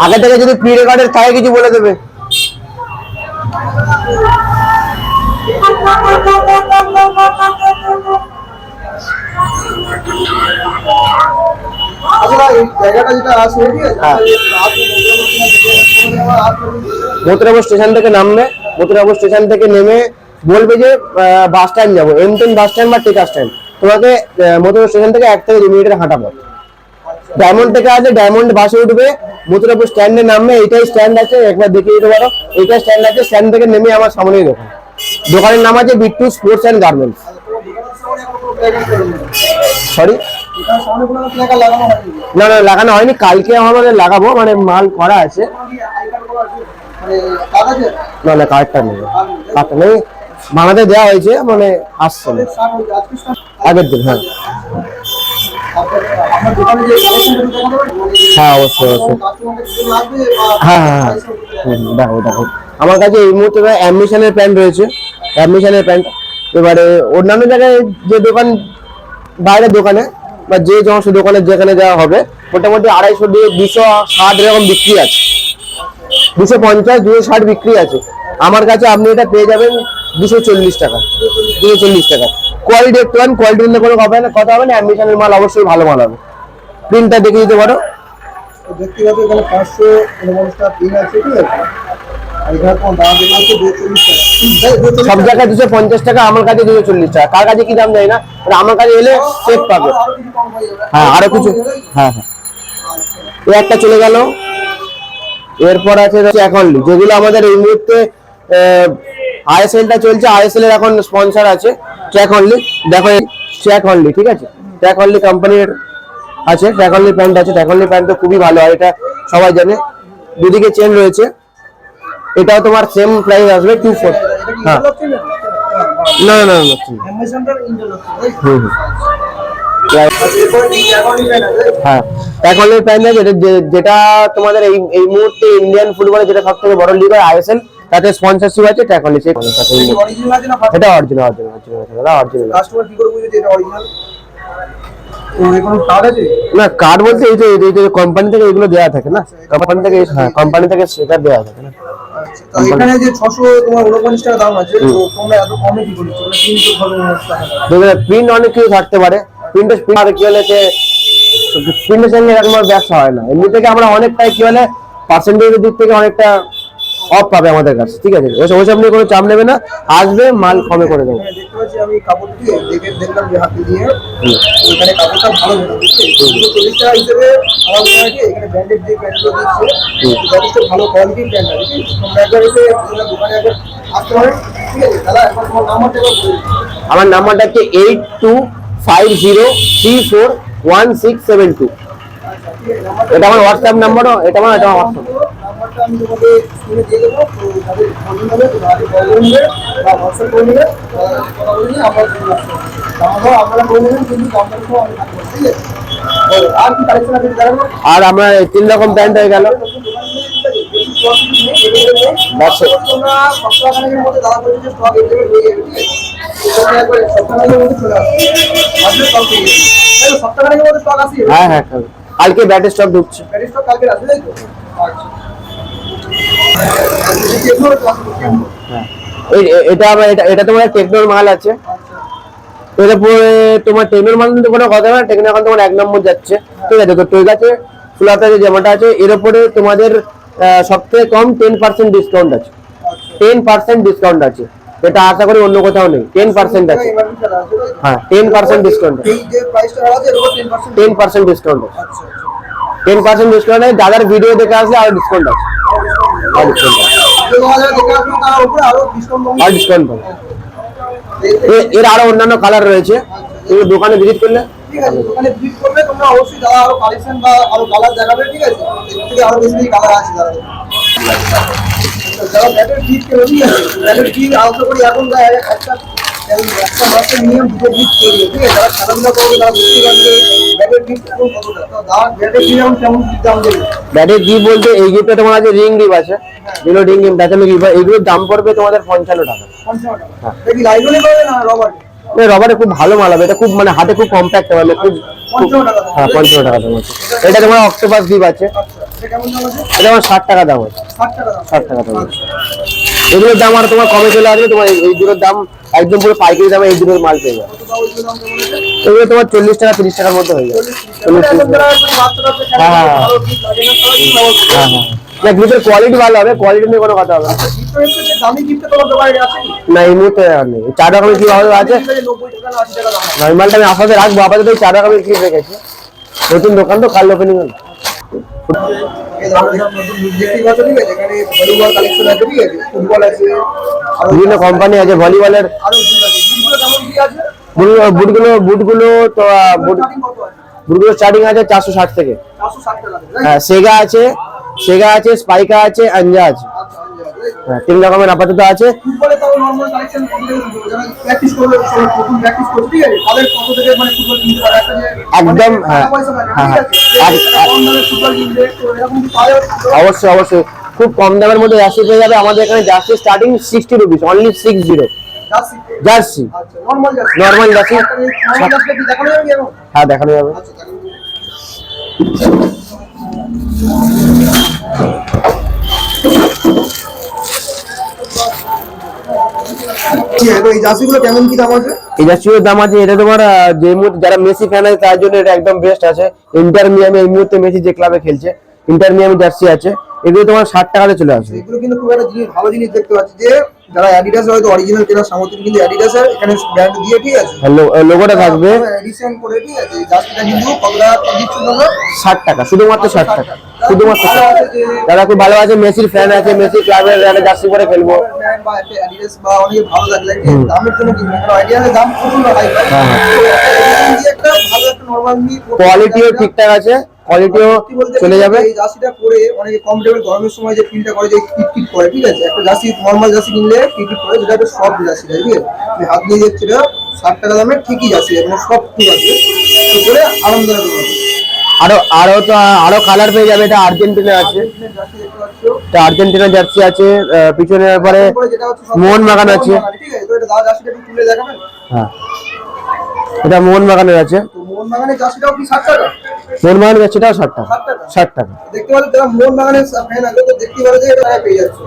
আগে থেকে যদি প্রি রেকর্ডের থাকে কিছু বলে দেবে। মথুরাপুর স্টেশন থেকে নামবে, মথুরাপুর স্টেশন থেকে নেমে বলবে যে বাস স্ট্যান্ড যাবো, M10 বাস স্ট্যান্ড বা টেকা স্ট্যান্ড। তোমাকে মথুরাপুর স্টেশন থেকে 1 থেকে 2 মিনিটের হাঁটা পথ। ডায়মন্ড থেকে আছে, ডায়মন্ড বাসে উঠবে, মথুরাপুর স্ট্যান্ডে নামবে, এইটাই স্ট্যান্ড আছে, একবার দেখিয়ে দিতে পারো, এইটাই স্ট্যান্ড আছে। স্ট্যান্ড থেকে নেমে আমার সামনেই দোকান, দোকানের নাম আছে Bittu sports and garments. Sorry, না না লাগানো হয়নি, কালকে আমাদের লাগাবো, মানে মাল করা আছে। না না কার্ডটা নেই, কার্ডটা নেই, বানাতে দেওয়া হয়েছে, মানে আসছে না আগের দিন। হ্যাঁ হ্যাঁ অবশ্যই অবশ্যই, হ্যাঁ হ্যাঁ হ্যাঁ দেখো দেখো আমার কাছে এই মুহূর্তে অ্যাম্বিশনের প্যান্ট রয়েছে, অ্যাম্বিশনের প্যান্ট। এবারে অন্যান্য জায়গায় যে দোকান, বাইরের দোকানে বা যে সমস্ত দোকানে যেখানে যাওয়া হবে, মোটামুটি 250 দিয়ে 260 এরকম বিক্রি আছে, 250 260 বিক্রি আছে। আমার কাছে আপনি এটা পেয়ে যাবেন 240 টাকা, 240 টাকা। কোয়ালিটি একটু কোয়ালিটি নিয়ে কোনো কথা হবে না, অ্যাম্বিশনের মাল অবশ্যই ভালো মাল হবে। প্রিন্টটা দেখে দিতে পারো, দেখতে পাচ্ছি এখানে 549 টাকা প্রিন্ট আছে, ঠিক আছে। সব জায়গায় 250 টাকা, আমার কাছে 240 টাকা। কার কাছে কি দাম যায় না, আমার কাছে এলে সেফ পাবে। হ্যাঁ আরো কিছু, হ্যাঁ হ্যাঁ এই একটা চলে গেল। এরপর আছে অ্যাকনলি, যেগুলো আমাদের এই মুহূর্তে আইএসএলটা চলছে, আইএসএল এর এখন স্পন্সর আছে ট্র্যাক অনলি। দেখো ট্র্যাক অনলি, ঠিক আছে, ট্র্যাক অনলি কোম্পানির আছে, ট্র্যাক অনলি প্যান্ট আছে। ট্র্যাক অনলি প্যান্ট তো খুবই ভালো হয়, এটা সবাই জানে। দুদিকে চেন রয়েছে, এটাও তোমার সেম প্রাইস আসবে 24। হ্যাঁ না না না হ্যাঁ ট্যাকলের প্যান্ট আছে, যেটা তোমাদের এই মুহূর্তে ইন্ডিয়ান ফুটবলে যেটা সব থেকে বড় লিগ হয় আইএসএল, তাতে স্পন্সরশিপ আছে ট্যাকলে। এটা অরিজিনাল অরিজিনাল কাস্টমার কি করে বুঝবে যে এটা অরিজিনাল? না কার্ড বলতে এই যে কোম্পানি থেকে এগুলো দেওয়া থাকে না, কোম্পানি থেকে, হ্যাঁ কোম্পানি থেকে সেটা দেওয়া থাকে না। এখানে যে 649 টাকা দাম আছে, তো তোমরা এত কমে কি করছো? প্রিন্ট তো ভালো দেখবে, প্রিন্ট অনেক কিছু থাকতে পারে, প্রিন্টের আর কি হলে যে প্রিন্টের সঙ্গে এরকম ব্যবসা হয় না। এমনি থেকে আমরা অনেকটাই কি হলে পার্সেন্টেজের দিক থেকে অনেকটা অফ পাবে আমাদের কাছে, ঠিক আছে। ওইসব নিয়ে কোনো চাপ নেবে না, আসবে মাল কমে করে দেবো। দেখতে পাচ্ছি আমি কাপড় দিয়ে দেখলাম যে হাতে দিয়ে এখানে কাপড়টা ভালো বেরোচ্ছে, 40 টাকা হিসেবে আমার মনে হয় এখানে ব্র্যান্ডেড যে প্যান্টগুলো দিচ্ছে যথেষ্ট ভালো কোয়ালিটির প্যান্ট আছে। তোমরা একবার এসে দোকানে একবার আসতে পারেন, ঠিক আছে দাদা। এখন তোমার নাম্বারটা বলুন। আমার নাম্বারটা হচ্ছে 8250341672। এটা আমার হোয়াটসঅ্যাপ নাম্বারও, এটা আমার হোয়াটসঅ্যাপ নাম্বারটা আমি তোমাকে স্ক্রিনে দিয়ে দেবো, তো তাদের ফোন নেবে, তাদের কল নেবে বা হোয়াটসঅ্যাপ করে নেবে, কথা বলে নিয়ে আপনার দামটাও আপনারা করে নেবেন, কিন্তু দামটা তো আমি থাকবো, ঠিক আছে। আর কি কালেকশন আছে দেখাবো? আর আমরা 3 রকম প্যান্ট হয়ে গেল। তোমরা সপ্তাহখানেকের মধ্যে দাদা বলছে যে স্টক এভেলেবেল হয়ে যাবে, ঠিক আছে। তোমরা একবার সপ্তাহখানেকের মধ্যে চলে আসবে, আসলে স্টক পেয়ে যাবে। সপ্তাহখানেকের মধ্যে স্টক আসবে। হ্যাঁ হ্যাঁ কালকে ব্যাটের স্টক ঢুকছে, ব্যাটের স্টক কালকে আসবে, তাই তো? আচ্ছা এটা আমার এটা তোমার টেকনোর মাল আছে। এরপরে তোমার টেকনোর মাল কিন্তু কোনো কথা না, টেকনো এখন তোমার 1 নম্বর যাচ্ছে, ঠিক আছে। তো ঠিক আছে, ফুলাতে যে জামাটা আছে এর উপরে তোমাদের সবথেকে কম 10% ডিসকাউন্ট আছে, 10% ডিসকাউন্ট আছে, এটা আশা করি অন্য কোথাও নেই। 10% আছে, হ্যাঁ 10% ডিসকাউন্ট, এই যে প্রাইসটা আছে এর উপর 10% ডিসকাউন্ট আছে। আচ্ছা 10% ডিসকাউন্ট আছে, দাদার ভিডিও দেখে আসলে আরো ডিসকাউন্ট আছে, আর ডিসকাউন্ট আর ডিসকাউন্ট পাবে। এর আরো অন্যান্য কালার রয়েছে, তুমি দোকানে ভিজিট করলে, ঠিক আছে। দোকানে ভিজিট করলে তোমরা অবশ্যই দাদা আরো কালেকশন বা আরো কালার দেখাবে, ঠিক আছে। এর থেকে আরো বেশি কালার আছে দাদা। যারা ব্যাটারি ভিজিট করে, ঠিক আছে, ব্যাটারি ভিজিট আলাদা করে এখন একটা মাসের নিয়ম দুটো ভিজিট করবে, ঠিক আছে। যারা খেলাধুলা করবে তারা বুঝতে পারবে ব্যাটারি ভিজিট এখন কতটা, তো দাদা ব্যাটারি ভিজিট এখন কেমন দাম দেবে? ব্যাটারি গিফট বলতে এই গিফটটা তোমার আছে, রিং গিফট আছে, যেগুলো রিং গিফট আছে, এইগুলোর দাম পড়বে তোমাদের 55 টাকা। 55 টাকা। দেখি লাইলনে পাবে না রবার? রবারে খুব ভালো মাল হবে, এটা খুব মানে হাতে খুব কম্প্যাক্ট হবে, খুব 55 টাকা। হ্যাঁ 55 টাকা দাম আছে। এটা তোমার অক্টোপাস গিফট আছে, এটা কেমন দাম আছে? এটা আমার 60 টাকা দাম আছে। 60 টাকা দাম। 60 টাকা দাম আছে। আচ্ছা। এগুলোর দাম আর তোমার কমে চলে আসবে, তোমার এই দুটোর দাম একদম পুরো পাইকারি দামে এই দুটোর মাল পেয়ে যাবে। কত দাম ওইগুলোর দাম কেমন আছে? এগুলো তোমার 40 টাকা 30 টাকার মধ্যে হয়ে যাবে। 40 টাকা। যারা বাচ্চারা খেলে হ্যাঁ, হ্যাঁ। ভালো গিফট লাগে না তারা কিন্তু ব্যবহার করতে হ্যাঁ পারে। হ্যাঁ, না গিফটের কোয়ালিটি ভালো হবে, কোয়ালিটি নিয়ে কোনো কথা হবে না। গিফটের যে দামি গিফট তোমার দোকানে আছে কি? না এই মুহূর্তে আর নেই, 4 রকমের কি ভালো আছে। 90 টাকা না 80 টাকা দাম। নর্মালটা আমি আপাতত রাখবো, আপাতত এই 4 রকমের কি রেখেছি। নতুন দোকান তো কাল ওপেনিং হলো। এই দাম দেখতেই পাচ্ছ, ঠিক আছে? এখানে ভলিবল কালেকশন আছে, ঠিক আছে? ফুটবল আছে, আরো বিভিন্ন কোম্পানি আছে ভলিবলের। আরো বুট আছে। বুটগুলো কেমন কি আছে? বুটগুলো তো স্টার্টিং কত আছে? বুটগুলো স্টার্টিং আছে 460 থেকে। 460 টাকা আছে। হ্যাঁ, সেগা আছে, স্পাইকা আছে, আঞ্জা আছে। আচ্ছা, আচ্ছা। হ্যাঁ, 3 রকমের আপাতত আছে। ফুটবলে তাও নরমাল কালেকশন কত থেকে শুরু করে? যারা প্র্যাকটিস করবে, প্রথম প্র্যাকটিস করছে, ঠিক আছে? তাদের কত থেকে মানে ফুটবল কিনতে পারে? একটা যে একদম, হ্যাঁ, টাকা পয়সা লাগে, হ্যাঁ, ঠিক আছে? কম দামে ফুটবল কিনবে, তো এরকম কি পাওয়া যাবে? অবশ্যই অবশ্যই খুব কম দামের মধ্যে জার্সি পেয়ে যাবে আমাদের এখানে। Jersey starting 60 rupees, only 60। Jersey. Jersey আচ্ছা, normal jersey. Normal jersey. Normal jersey কি দেখানো যাবে কি এখন? হ্যাঁ, দেখানো যাবে। আচ্ছা, দেখানো যাবে। ঠিক আছে, তো এই জার্সিগুলো কেমন কি দাম আছে? এই জার্সির দাম আছে, এটা তোমার যে মুহূর্তে যারা মেসি ফ্যান আছে তার জন্য এটা একদম বেস্ট আছে। ইন্টার মিয়ামি এই মুহূর্তে মেসি যে ক্লাবে খেলছে, ইন্টার মিয়ামি জার্সি আছে, এগুলো তোমার 60 টাকাতে চলে আসবে। এগুলো কিন্তু খুব একটা জিনিস, ভালো জিনিস দেখতে পাচ্ছি যে যারা অ্যাডিডাস হয়তো অরিজিনাল কেনার সামর্থ্য নেই, কিন্তু অ্যাডিডাসের এখানে ব্র্যান্ড দিয়ে, ঠিক আছে? লোগোটা থাকবে এডিশন করে, ঠিক আছে? এই জার্সিটা কিন্তু কত টাকা দিচ্ছ তোমরা? 60 টাকা, শুধুমাত্র 60 টাকা, শুধুমাত্র 60 টাকা। যারা খুব ভালো আছে, মেসির ফ্যান আছে, মেসি ক্লাবের জার্সি পরে খেলবো, ব্র্যান্ড বা একটা অ্যাডিডাস বা অনেক ভালো লাগলে দামের জন্য কিনবে, কারণ অ্যাডিডাসের দাম প্রচন্ড হাই। একটা ভালো একটা নরমাল কোয়ালিটিও ঠিকঠাক আছে, কোয়ালিটিও চলে যাবে। এই জার্সিটা পরে অনেকে কমফোর্টেবল, গরমের সময় যে ফিলটা করে, যে কিটকিট করে, ঠিক আছে? একটা জার্সি নরমাল জার্সি কিনলে কিটকিট করে, যেটা একটা সফট জার্সি, ঠিক আছে? আমি হাত দিয়ে দেখছি, এটা 60 টাকা দামে ঠিকই জার্সি, মানে সব ঠিক আছে, তো পরে আরামদায়ক হবে। আরো কালার পেয়ে যাবে। এটা আর্জেন্টিনা আছে, জার্সি দেখতে পাচ্ছ, এটা আর্জেন্টিনা জার্সি আছে, পিছনের পরে যেটা হচ্ছে মোহনবাগান আছে। ঠিক আছে? তো এটা দাদা জার্সিটা একটু তুলে দেখাবেন। হ্যাঁ, এটা মোহনবাগানের আছে। তো মোহনবাগানের জার্সিটাও কি 60 টাকা? মোহনবাগানের জার্সিটাও 60 টাকা। 60 টাকা 60 টাকা। দেখতে পাচ্ছ, যারা মোহনবাগানের ফ্যান আছে তো দেখতে পাবে যে এটা টাকা পেয়ে যাচ্ছে,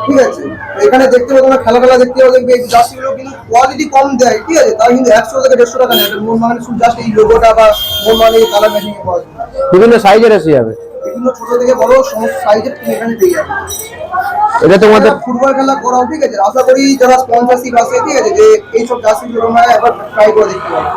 ঠিক আছে? তো এখানে দেখতে পাবে, তোমরা খেলা দেখতে পাবে, দেখবে এই জার্সিগুলো কিন্তু কোয়ালিটি কম দেয়, ঠিক আছে? তাও কিন্তু 100 থেকে 150 টাকা নেয়। মোহনবাগানের শুধু জাস্ট এই লোগোটা বা মোহনবাগানের কালার ম্যাচিং এ পাওয়া যায়। বিভিন্ন সাইজের এসে যাবে, বিভিন্ন ছোট থেকে বড় সমস্ত সাইজের তুমি এখানে পেয়ে যাবে। এটা তোমাদের ফুটবল খেলা করাও, ঠিক আছে? আশা করি যারা স্পন্সরশিপ আছে, ঠিক আছে, যে এইসব জার্সিগুলো তোমরা একবার ট্রাই করে দেখতে পারো।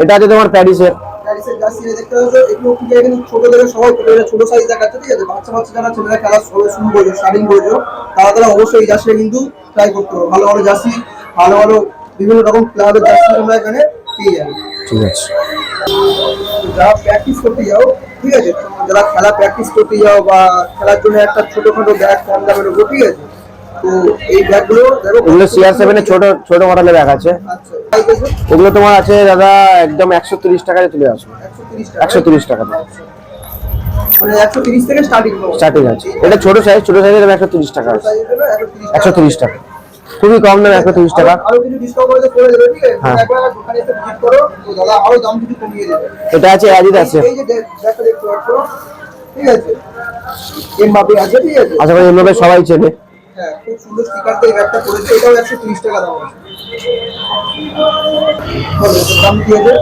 এটা আছে তোমার প্যারিসের। প্যারিসের জার্সি দেখতে পাচ্ছ, এগুলো কিন্তু এখানে ছোট থেকে সবাই ছোট সাইজ দেখাচ্ছে, ঠিক আছে? বাচ্চা যারা ছেলেরা খেলা শুরু করছো, স্টার্টিং করছো, তারা অবশ্যই এই জার্সিটা কিন্তু ট্রাই করতে হবে। ভালো ভালো জার্সি, ভালো বিভিন্ন রকম ক্লাবের জার্সি তোমরা এখানে পেয়ে যাবে। ঠিক আছে। তো যারা প্র্যাকটিস করতে যাও, ঠিক আছে, যারা খেলা প্র্যাকটিস করতে যাও বা খেলার জন্য একটা ছোটখাটো ব্যাগ কম দামের উপর, ঠিক আছে? তো এই ব্যাগগুলো দেখো, এগুলো CR7 এর ছোট মডেলের ব্যাগ আছে। আচ্ছা, প্রাইস আছে এগুলো তোমার আছে দাদা একদম 130 টাকায় চলে আসবে। 130 টাকা। 130 টাকা মানে 130 থেকে স্টার্টিং আছে। এটা ছোট সাইজের দাম 130 টাকা আছে। 130 টাকা, খুবই কম দাম, 130 টাকা। আরো কিছু ডিসকাউন্ট করে দেবে, ঠিক আছে? হ্যাঁ। একবার দোকানে এসে ভিজিট করো, তো দাদা আরো দাম কিছু কমিয়ে দেবে। এটা আছে অ্যাডিডাস আছে। এই যে ব্যাগটা দেখতে পাচ্ছ, ঠিক আছে? এমবাপে আছে, ঠিক আছে? আশা করি এমবাপে সবাই চেনে। হ্যাঁ, খুব সুন্দর স্টিকার দিয়ে ব্যাগটা করেছে, এটাও 130 টাকা দাম আছে। দাম কি আছে?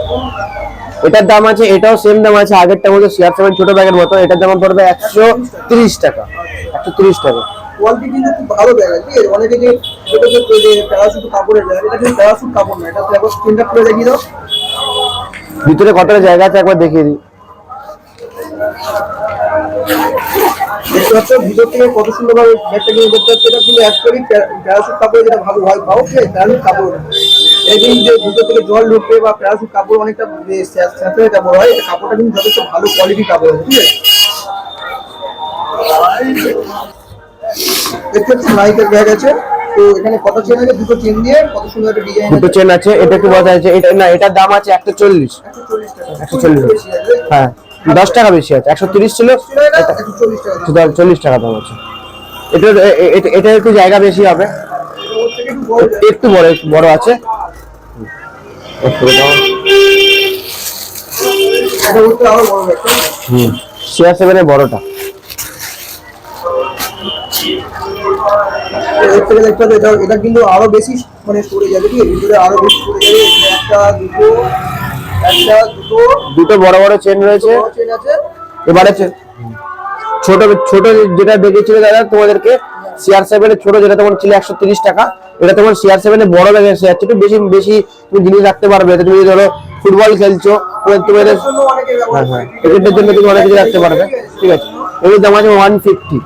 এটার দাম আছে, এটাও সেম দাম আছে আগেরটার মতো, CR7 ছোট ব্যাগের মতো। এটার দাম পড়বে 130 টাকা। 130 টাকা। কোয়ালিটি কিন্তু খুব ভালো ব্যাগ আছে, ঠিক আছে? অনেকে যে ছোটো যে প্যারাসুট কাপড়ের ব্যাগ, এটা কিন্তু প্যারাসুট কাপড় না, এটা একবার স্ক্রিনটা খুলে দেখিয়ে দাও। ভিতরে কতটা জায়গা আছে একবার দেখিয়ে দিই। দেখতে পাচ্ছ ভিতর থেকে কত সুন্দরভাবে ব্যাগটা কিন্তু দেখতে পাচ্ছ, এটা কিন্তু অ্যাকচুয়ালি প্যারাসুট কাপড়, যেটা ভালো হয় পাও, ঠিক আছে? প্যারাসুট কাপড় এই যে ভিতর থেকে জল ঢুকবে বা প্যারাসুট কাপড় অনেকটা স্যাঁতসেঁতে কাপড় হয়, এটা কাপড়টা কিন্তু যথেষ্ট ভালো কোয়ালিটি কাপড় আছে, ঠিক আছে? দেখতে পাচ্ছ নাইকের ব্যাগ আছে, তো এখানে কত চেন আছে? দুটো চেন দিয়ে কত সুন্দর একটা ডিজাইন, দুটো চেন আছে। এটা একটু বড় আছে, এটা না, এটার দাম আছে 140। 140 টাকা। 140, হ্যাঁ 10 টাকা বেশি আছে। 130 ছিল, এটা 140 টাকা। 40 টাকা দাম আছে। এটা একটু জায়গা বেশি হবে, ওর থেকে একটু বড় ব্যাগ। একটু বড় আছে। এটা হচ্ছে আরো বড় ব্যাগ, তাই না? CR7 এর বড়টা। এর থেকে দেখতে হবে এটা কিন্তু আরো বেশি মানে স্টোরেজ যাবে, ঠিক আছে, ভিতরে আরো বেশি স্টোরেজ যাবে। দুটো বড় বড় চেন রয়েছে। চেন আছে। এবারে ছোট ছোট যেটা দেখেছিল দাদা তোমাদেরকে CR7 এর ছোট, যেটা তোমার ছিল 130 টাকা, এটা তোমার CR7 এর বড় ব্যাগে এসে যাচ্ছে, একটু বেশি বেশি তুমি জিনিস রাখতে পারবে। এটা তুমি ধরো ফুটবল খেলছো, তুমি এটার জন্য অনেকে ব্যবহার করে। ক্রিকেটের জন্য তুমি অনেক কিছু রাখতে পারবে, ঠিক আছে। এর দাম আছে 150,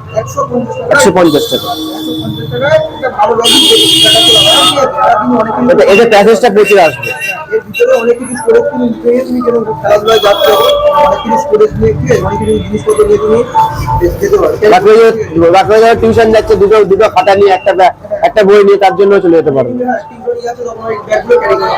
150 টাকা। 150 টাকায় একটা ভালো ব্যাগ টাকা চলে যাবে, ঠিক আছে। এটা কিন্তু অনেক কিছু এটা প্যাকেজটা প্রচুর আসবে। এর ভিতরে অনেক কিছু স্টোরেজ তুমি নিয়ে তুমি যেন খেলাধুলায় যাচ্ছ, অনেক কিছু স্টোরেজ নিয়ে গিয়ে অনেক কিছু জিনিসপত্র নিয়ে তুমি যেতে পারো। বাকি টিউশন যাচ্ছে, দুটো খাতা নিয়ে একটা বই নিয়ে তার জন্য চলে যেতে পারবে। টিউশন যাচ্ছে তখন ওই ব্যাগগুলো ক্যারি করে